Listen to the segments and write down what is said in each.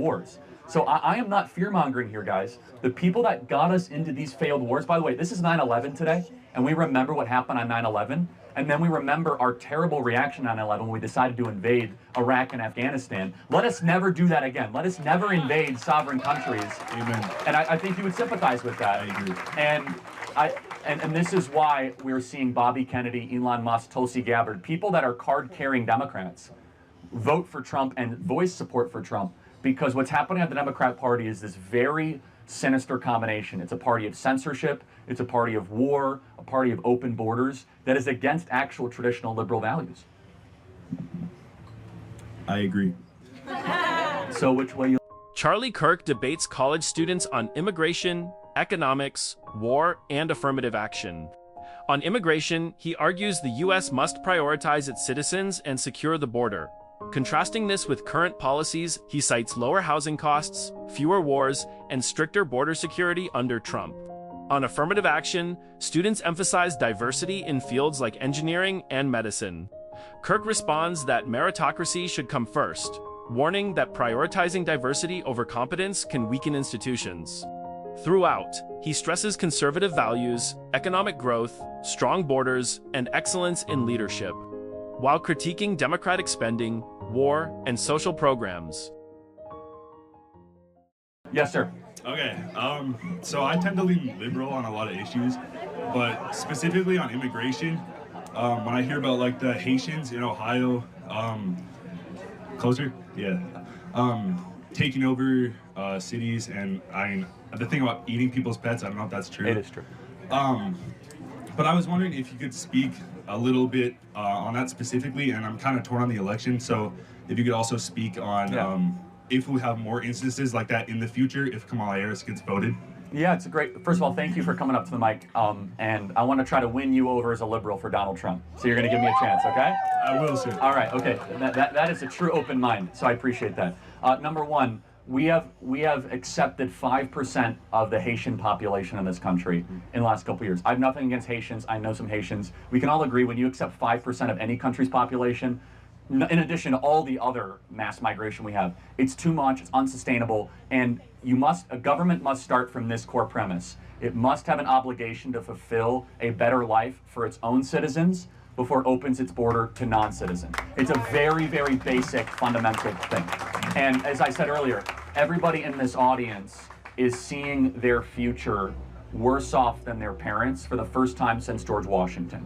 wars. So I am not fear-mongering here, guys. The people that got us into these failed wars, by the way, this is 9/11 today, and we remember what happened on 9/11, and then we remember our terrible reaction on 9/11 when we decided to invade Iraq and Afghanistan. Let us never do that again. Let us never invade sovereign countries. Amen. And I think you would sympathize with that. I agree. And this is why we're seeing Bobby Kennedy, Elon Musk, Tulsi Gabbard, people that are card-carrying Democrats, vote for Trump and voice support for Trump, because what's happening at the Democrat Party is this very sinister combination. It's a party of censorship, it's a party of war, a party of open borders that is against actual traditional liberal values. I agree. So which way you... Charlie Kirk debates college students on immigration, economics, war, and affirmative action. On immigration, he argues the U.S. must prioritize its citizens and secure the border. Contrasting this with current policies, he cites lower housing costs, fewer wars, and stricter border security under Trump. On affirmative action, students emphasize diversity in fields like engineering and medicine. Kirk responds that meritocracy should come first, warning that prioritizing diversity over competence can weaken institutions. Throughout, he stresses conservative values, economic growth, strong borders, and excellence in leadership, while critiquing democratic spending, war, and social programs. Yes, sir. Okay, so I tend to lean liberal on a lot of issues, but specifically on immigration, when I hear about like the Haitians in Ohio, closer, yeah, taking over cities, and the thing about eating people's pets, I don't know if that's true. It is true. But I was wondering if you could speak a little bit on that specifically, and I'm kind of torn on the election, so if you could also speak on if we have more instances like that in the future if Kamala Harris gets voted. Yeah, it's a great, first of all, thank you for coming up to the mic, and I want to try to win you over as a liberal for Donald Trump, so you're going to give me a chance, okay? I will, sir. All right, okay, that is a true open mind, so I appreciate that. Number one, we have accepted 5% of the Haitian population in this country in the last couple of years. I have nothing against Haitians. I know some Haitians. We can all agree when you accept 5% of any country's population, in addition to all the other mass migration we have, it's too much, it's unsustainable, and a government must start from this core premise. It must have an obligation to fulfill a better life for its own citizens before it opens its border to non-citizens. It's a very, very basic, fundamental thing. And as I said earlier, everybody in this audience is seeing their future worse off than their parents for the first time since George Washington.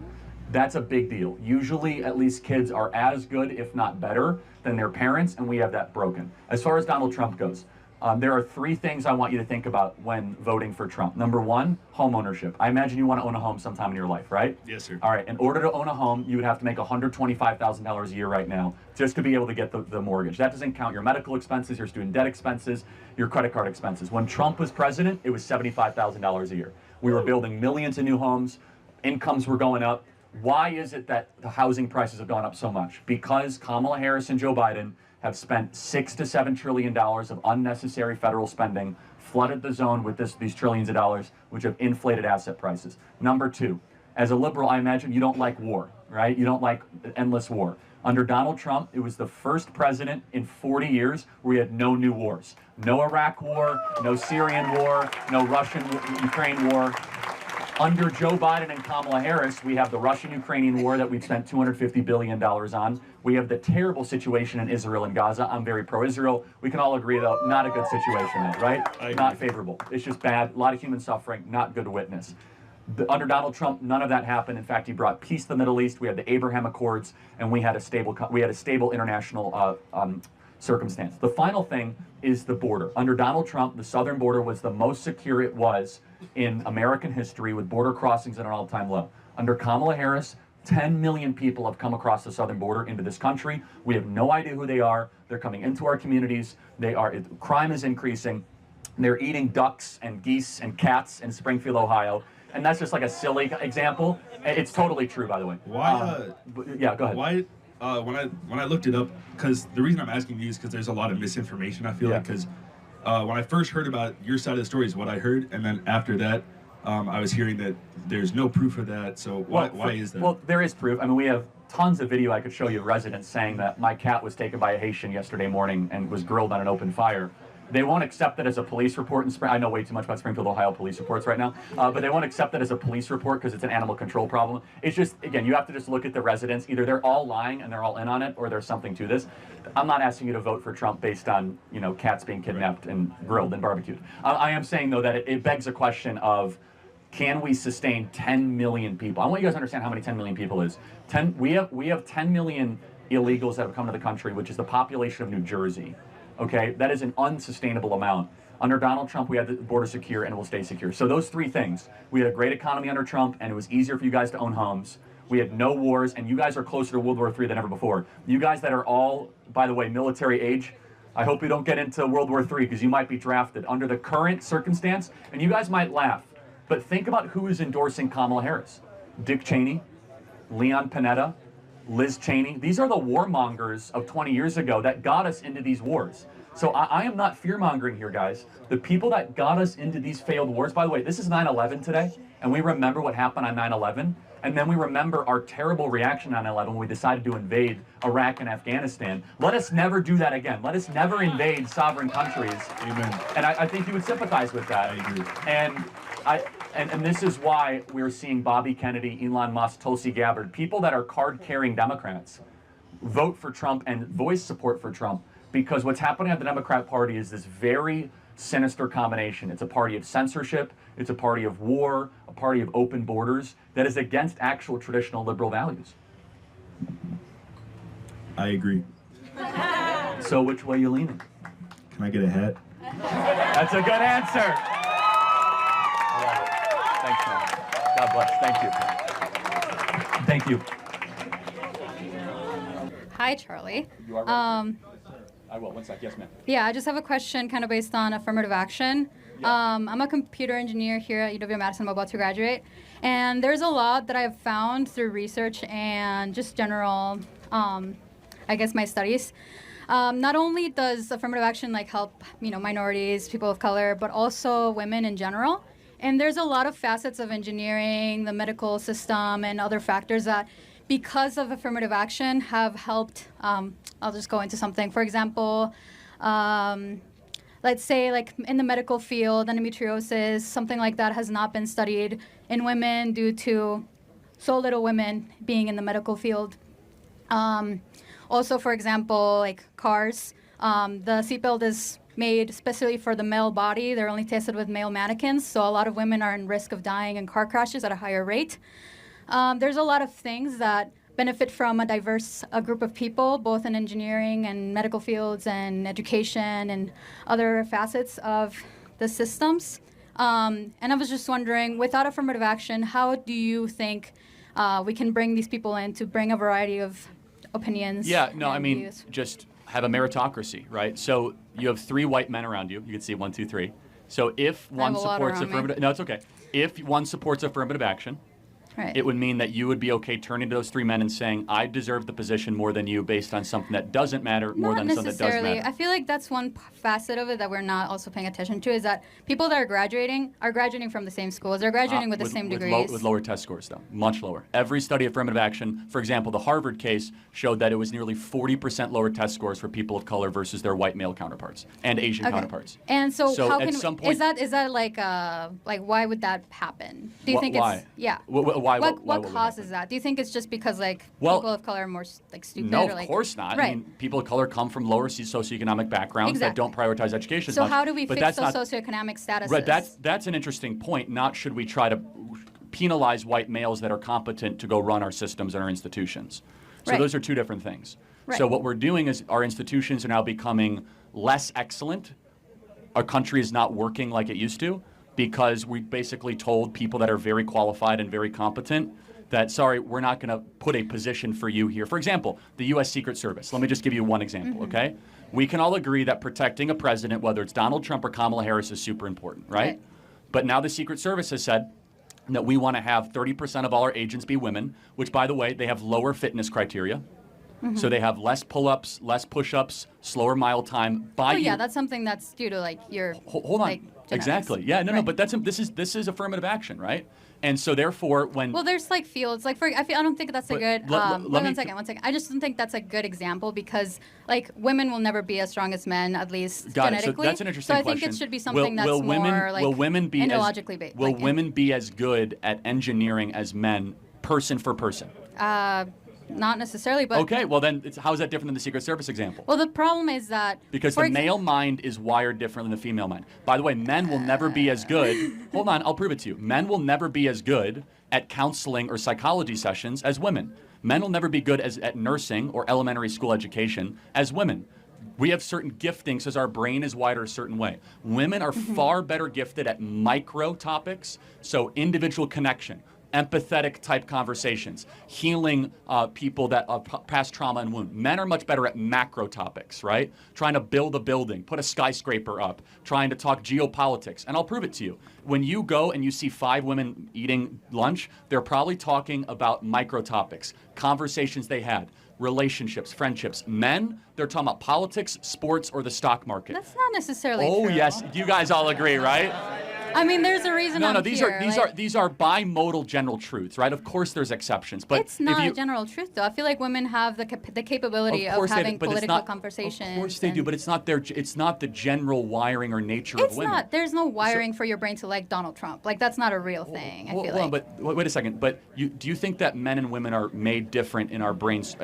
That's a big deal. Usually, at least kids are as good, if not better, than their parents, and we have that broken. As far as Donald Trump goes, there are three things I want you to think about when voting for Trump. Number one, home ownership. I imagine you want to own a home sometime in your life, right? Yes, sir. All right, in order to own a home, you would have to make $125,000 a year right now just to be able to get the mortgage. That doesn't count your medical expenses, your student debt expenses, your credit card expenses. When Trump was president, it was $75,000 a year. We were building millions of new homes, incomes were going up. Why is it that the housing prices have gone up so much? Because Kamala Harris and Joe Biden have spent $6 to $7 trillion of unnecessary federal spending, flooded the zone with these trillions of dollars, which have inflated asset prices. Number two, as a liberal, I imagine you don't like war, right? You don't like endless war. Under Donald Trump, it was the first president in 40 years where we had no new wars. No Iraq war, no Syrian war, no Russian-Ukraine war. Under Joe Biden and Kamala Harris, we have the Russian-Ukrainian war that we've spent $250 billion on. We have the terrible situation in Israel and Gaza. I'm very pro-Israel. We can all agree, though, not a good situation, though, right? Not favorable. It's just bad. A lot of human suffering, not good to witness. Under Donald Trump, none of that happened. In fact, he brought peace to the Middle East. We had the Abraham Accords, and we had a stable international circumstance. The final thing is the border. Under Donald Trump, the southern border was the most secure it was in American history, with border crossings at an all-time low. Under Kamala Harris, 10 million people have come across the southern border into this country. We have no idea who they are. They're coming into our communities. Crime is increasing. They're eating ducks and geese and cats in Springfield, Ohio. And that's just like a silly example. It's totally true, by the way. Why? Yeah, go ahead. Why? When I looked it up, because the reason I'm asking you is because there's a lot of misinformation. I feel like because when I first heard about your side of the story is what I heard, and then after that, I was hearing that there's no proof of that. So why is that? Well, there is proof. I mean, we have tons of video I could show you of residents saying that my cat was taken by a Haitian yesterday morning and was grilled on an open fire. They won't accept it as a police report in Springfield. I know way too much about Springfield, Ohio police reports right now, but they won't accept it as a police report because it's an animal control problem. It's just, again, you have to just look at the residents. Either they're all lying and they're all in on it, or there's something to this. I'm not asking you to vote for Trump based on, cats being kidnapped and grilled and barbecued. I am saying, though, that it begs a question of, can we sustain 10 million people? I want you guys to understand how many 10 million people is. We have 10 million illegals that have come to the country, which is the population of New Jersey. Okay, that is an unsustainable amount. Under Donald Trump, we had the border secure and it will stay secure. So those three things. We had a great economy under Trump, and it was easier for you guys to own homes. We had no wars, and you guys are closer to World War III than ever before. You guys that are all, by the way, military age, I hope you don't get into World War III because you might be drafted under the current circumstance, and you guys might laugh. But think about who is endorsing Kamala Harris. Dick Cheney, Leon Panetta, Liz Cheney. These are the warmongers of 20 years ago that got us into these wars. So I am not fear-mongering here, guys. The people that got us into these failed wars, by the way, this is 9/11 today, and we remember what happened on 9/11, and then we remember our terrible reaction on 9/11 when we decided to invade Iraq and Afghanistan. Let us never do that again. Let us never invade sovereign countries. Amen. And I think you would sympathize with that. I agree. And this is why we're seeing Bobby Kennedy, Elon Musk, Tulsi Gabbard, people that are card-carrying Democrats, vote for Trump and voice support for Trump, because what's happening at the Democrat Party is this very sinister combination. It's a party of censorship, it's a party of war, a party of open borders that is against actual traditional liberal values. I agree. So which way are you leaning? Can I get a hat? That's a good answer. Thanks, man. God bless. Thank you. Thank you. Hi, Charlie. You are right. I will. 1 sec. Yes, ma'am. Yeah, I just have a question kind of based on affirmative action. Yeah. I'm a computer engineer here at UW-Madison. I'm about to graduate. And there's a lot that I've found through research and just general, my studies. Not only does affirmative action help, minorities, people of color, but also women in general. And there's a lot of facets of engineering, the medical system, and other factors that, because of affirmative action, have helped. I'll just go into something. For example, let's say in the medical field, endometriosis, something like that has not been studied in women due to so little women being in the medical field. Also, for example, cars, the seatbelt is made specifically for the male body. They're only tested with male mannequins, so a lot of women are in risk of dying in car crashes at a higher rate. There's a lot of things that benefit from a diverse group of people, both in engineering and medical fields and education and other facets of the systems. And I was just wondering, without affirmative action, how do you think we can bring these people in to bring a variety of opinions? Yeah, no, I mean, views? just have a meritocracy, right? So you have 3 white men around you. You can see 1, 2, 3. So if one supports affirmative, no, it's okay. If one supports affirmative action, Right. it would mean that you would be okay turning to those 3 men and saying, I deserve the position more than you based on something that doesn't matter more than something that does necessarily. matter. I feel like that's one facet of it that we're not also paying attention to, is that people that are graduating from the same schools. They're graduating with the same degrees. With lower test scores, though. Much lower. Every study of affirmative action, for example, the Harvard case showed that it was nearly 40% lower test scores for people of color versus their white male counterparts and Asian counterparts. And so how at can some point, is that why would that happen? Do you think why? it's yeah? Why What causes that? Do you think it's just because people of color are more stupid? No, or, of course not. Right. I mean, people of color come from lower socioeconomic backgrounds that don't prioritize education as So much. how do we but fix that's those socioeconomic statuses? Right, that's an interesting point. Not should we try to penalize white males that are competent to go run our systems and our institutions. So Right. those are 2 different things. Right. So what we're doing is our institutions are now becoming less excellent. Our country is not working like it used to because we basically told people that are very qualified and very competent that, sorry, we're not going to put a position for you here. For example, the U.S. Secret Service. Let me just give you one example, okay? We can all agree that protecting a president, whether it's Donald Trump or Kamala Harris, is super important, right? But now the Secret Service has said that we want to have 30% of all our agents be women, which, by the way, they have lower fitness criteria. So they have less pull-ups, less push-ups, slower mile time. Oh yeah, that's something that's due to like your hold on. like, genetics. Exactly. Yeah, no, but this is affirmative action, right? And so therefore, when well, there's like fields like I don't think that's a good. One second. I just don't think that's a good example because like women will never be as strong as men, at least genetically. So that's an interesting question. So I think it should be something will that's women, more like will women be ideologically based. Will women be as good at engineering as men, person for person? Not necessarily, but okay. Well, then how is that different than the Secret Service example? Well, the problem is that because the male mind is wired different than the female mind. By the way, men will never be as good. Hold on, I'll prove it to you. Men will never be as good at counseling or psychology sessions as women. Men will never be good at nursing or elementary school education as women. We have certain giftings because our brain is wired a certain way. Women are far better gifted at micro topics, so individual connection, empathetic type conversations, healing people that past trauma and wound. Men are much better at macro topics, right? Trying to build a building, put a skyscraper up, trying to talk geopolitics. And I'll prove it to you. When you go and you see 5 women eating lunch, they're probably talking about micro topics, conversations they had, relationships, friendships. Men, they're talking about politics, sports, or the stock market. That's not necessarily true. Oh, yes. You guys all agree, right? I mean, there's a reason. No, these are bimodal general truths, right? Of course, there's exceptions, but it's not a general truth, though. I feel like women have the capability of having political conversations. Of course they do, but it's not the general wiring or nature of women. It's not. There's no wiring for your brain to like Donald Trump. Like that's not a real thing. I feel like. But wait a second. But do you think that men and women are made different in our brains?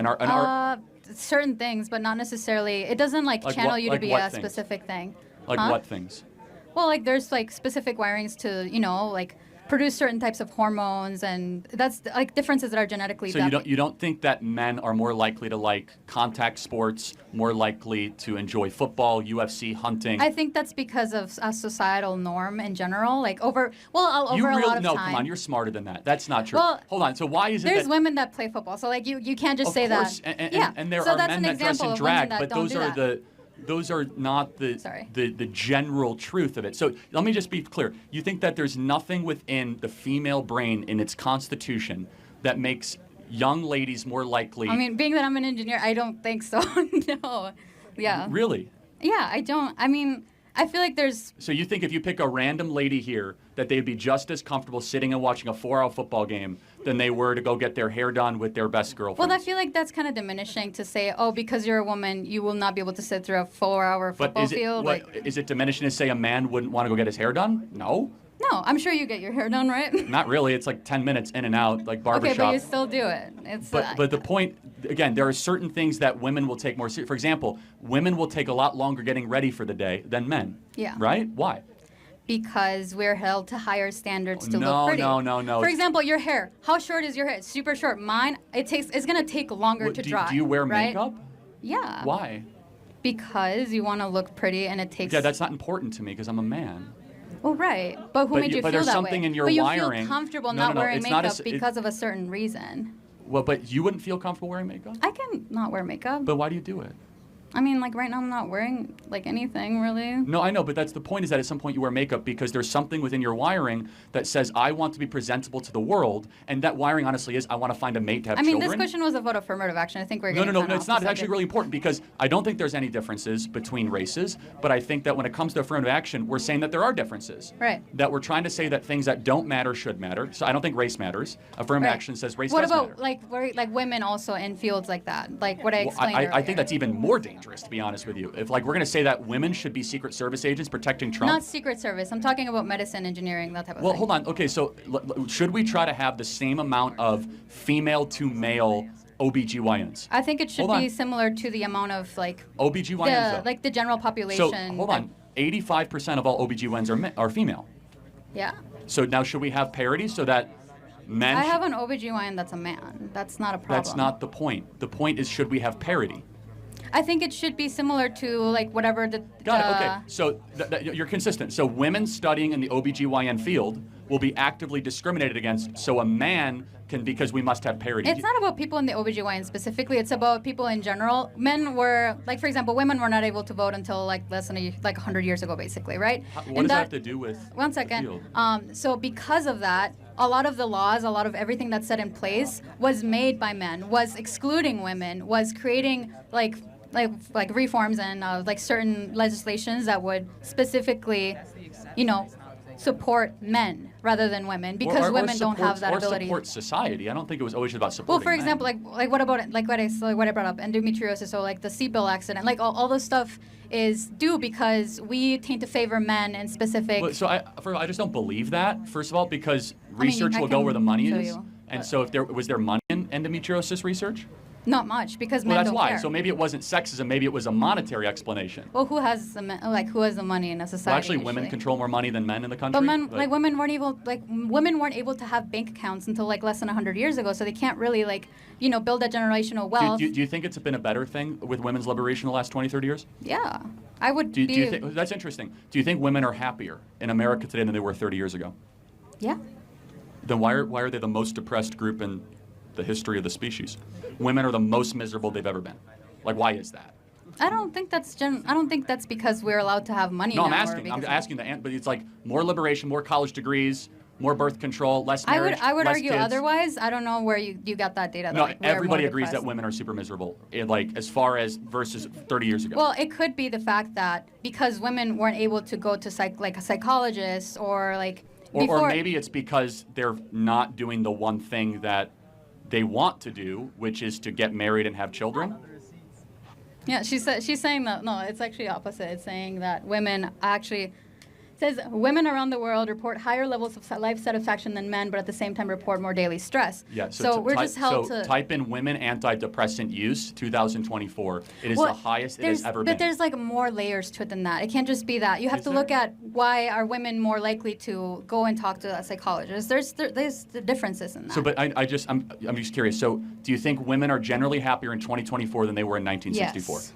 Certain things, but not necessarily. It doesn't like channel you to be a specific thing. Like what things? Well, like there's like specific wirings to, like produce certain types of hormones, and that's like differences that are genetically. So you don't think that men are more likely to like contact sports, more likely to enjoy football, UFC, hunting? I think that's because of a societal norm in general, like over a lot of time. No, come on, you're smarter than that. That's not true. Well, hold on. So why is it there's women that play football? So like you can't just say that. And there are men that dress in drag, but those are not the general truth of it. So let me just be clear. You think that there's nothing within the female brain in its constitution that makes young ladies more likely? I mean, being that I'm an engineer, I don't think so. No. Yeah. Really? Yeah, I don't. I mean, I feel like there's... So you think if you pick a random lady here that they'd be just as comfortable sitting and watching a 4-hour football game than they were to go get their hair done with their best girlfriend? Well, I feel like that's kind of diminishing to say, oh, because you're a woman, you will not be able to sit through a 4-hour football field. Is it diminishing to say a man wouldn't want to go get his hair done? No. No, I'm sure you get your hair done, right? Not really. It's like 10 minutes in and out, like barbershop. Okay, but you still do it. But the point, again, there are certain things that women will take more seriously. For example, women will take a lot longer getting ready for the day than men. Yeah. Right? Why? Because we're held to higher standards to look pretty. No. For example, your hair. How short is your hair? It's super short. Mine, it's gonna take longer to dry. Do you wear makeup? Yeah. Why? Because you want to look pretty, and it takes. Yeah, that's not important to me because I'm a man. Well, right. But who made you feel there's that something way? in your but you wiring. feel comfortable not wearing makeup because of a certain reason. Well, but you wouldn't feel comfortable wearing makeup? I can not wear makeup. But why do you do it? I mean, like right now I'm not wearing like anything really. No, I know, but that's the point is that at some point you wear makeup because there's something within your wiring that says I want to be presentable to the world, and that wiring honestly is I want to find a mate to have children. I mean, this question was about affirmative action. I think we're getting No, it's not. It's actually really important because I don't think there's any differences between races, but I think that when it comes to affirmative action, we're saying that there are differences. Right. That we're trying to say that things that don't matter should matter. So I don't think race matters. Affirmative action says race does matter. What about like women also in fields like that? Like what I explained earlier. I think that's even more dangerous, to be honest with you. If like we're going to say that women should be Secret Service agents protecting Trump. Not Secret Service. I'm talking about medicine, engineering, that type of thing. Well, hold on. Okay, so should we try to have the same amount of female to male OBGYNs? I think it should be similar to the amount of like OBGYNs, like the general population. So hold on. 85% of all OBGYNs are female. Yeah. So now should we have parity so that men... I have an OBGYN that's a man. That's not a problem. That's not the point. The point is should we have parity? I think it should be similar to like whatever the... Got it, okay. So you're consistent. So women studying in the OBGYN field will be actively discriminated against, so a man can, because we must have parity. It's not about people in the OBGYN specifically, it's about people in general. Men were, like for example, women were not able to vote until like less than 100 years ago basically, right? What does that have to do with One second. So because of that, a lot of the laws, a lot of everything that's set in place was made by men, was excluding women, was creating like reforms and like certain legislations that would specifically, you know, support men rather than women, because women don't have that ability. Or support society. I don't think it was always about Well, supporting for example, men. like what about what I brought up, endometriosis, so like the seatbelt accident, like all this stuff is due because we tend to favor men in specific. Well, so I just don't believe that. First of all, because research I will go can where the money show is, you, and but- so if there was money in endometriosis research. Not much, because Well, men that's don't why. care. So maybe it wasn't sexism. Maybe it was a monetary explanation. Well, who has the money in a society? Well, actually, women usually? control more money than men in the country. But men, women weren't able to have bank accounts until like less than 100 years ago, so they can't really build that generational wealth. Do you think it's been a better thing with women's liberation in the last 20, 30 years? Yeah, I would Do be. you think that's interesting? Do you think women are happier in America today than they were 30 years ago? Yeah. Then why are they the most depressed group in the history of the species? Women are the most miserable they've ever been. Like, why is that? I don't think that's because we're allowed to have money. No, I'm now, asking. I'm asking but it's like more liberation, more college degrees, more birth control, less marriage. I would less argue kids. otherwise. I don't know where you got that data. No, that, we're everybody more agrees that depressed. women are super miserable. As far as versus 30 years ago. Well, it could be the fact that because women weren't able to go to a psychologist or like before. Or maybe it's because they're not doing the one thing that they want to do, which is to get married and have children. Yeah, she's saying that. No, it's actually opposite. It's saying that women actually. Says women around the world report higher levels of life satisfaction than men, but at the same time report more daily stress. Yeah, so we're just held to type in women antidepressant use 2024. It is the highest it has ever been. But there's like more layers to it than that. It can't just be that. You have to look at why are women more likely to go and talk to a psychologist. There's the differences in that. So, but I'm just curious. So, do you think women are generally happier in 2024 than they were in 1964? Yes.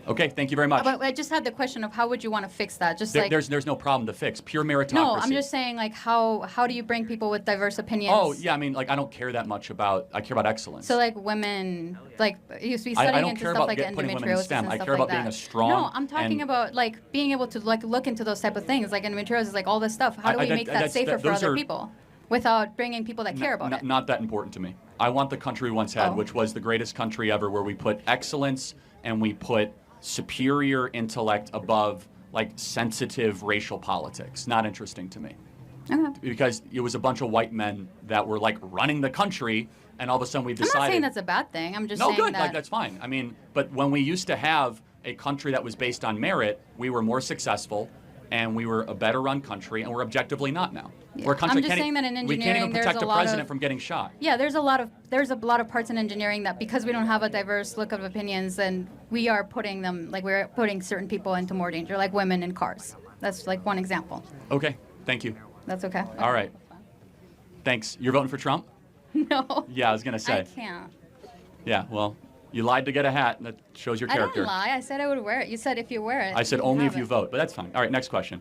Okay, thank you very much. But I just had the question of how would you want to fix that? Just there's no problem to fix. Pure meritocracy. No, I'm just saying like how do you bring people with diverse opinions? Oh yeah, I mean like I don't care that much about. I care about excellence. So like women, like you used to be I studying don't into care stuff about like putting women in endometriosis STEM. and I stuff care like about being that. a strong. No, I'm talking and- about like being able to like look into those type of things, like endometriosis, like all this stuff. How do we make that safer for other people without bringing people that care about it? Not that important to me. I want the country we once had, Oh. which was the greatest country ever, where we put excellence and we put superior intellect above like sensitive racial politics. Not interesting to me. Okay. Because it was a bunch of white men that were like running the country, and all of a sudden we decided. I'm not saying that's a bad thing. I'm just no, saying good. that. Like that's fine. I mean, but when we used to have a country that was based on merit, we were more successful, and we were a better run country, and we're objectively not now. Yeah. We're a country I'm just can't saying that in we can't even engineering, there's protect a a lot president of- from getting shot. Yeah, there's a lot of parts in engineering that because we don't have a diverse look of opinions, then we are putting we're putting certain people into more danger, like women in cars. That's like one example. Okay, thank you. That's okay. All right. Thanks. You're voting for Trump? No. Yeah, I was gonna say. I can't. Yeah, well, you lied to get a hat, and that shows your I character. didn't lie. I said I would wear it. You said if you wear it. I said you only have if you it. vote, but that's fine. All right, next question.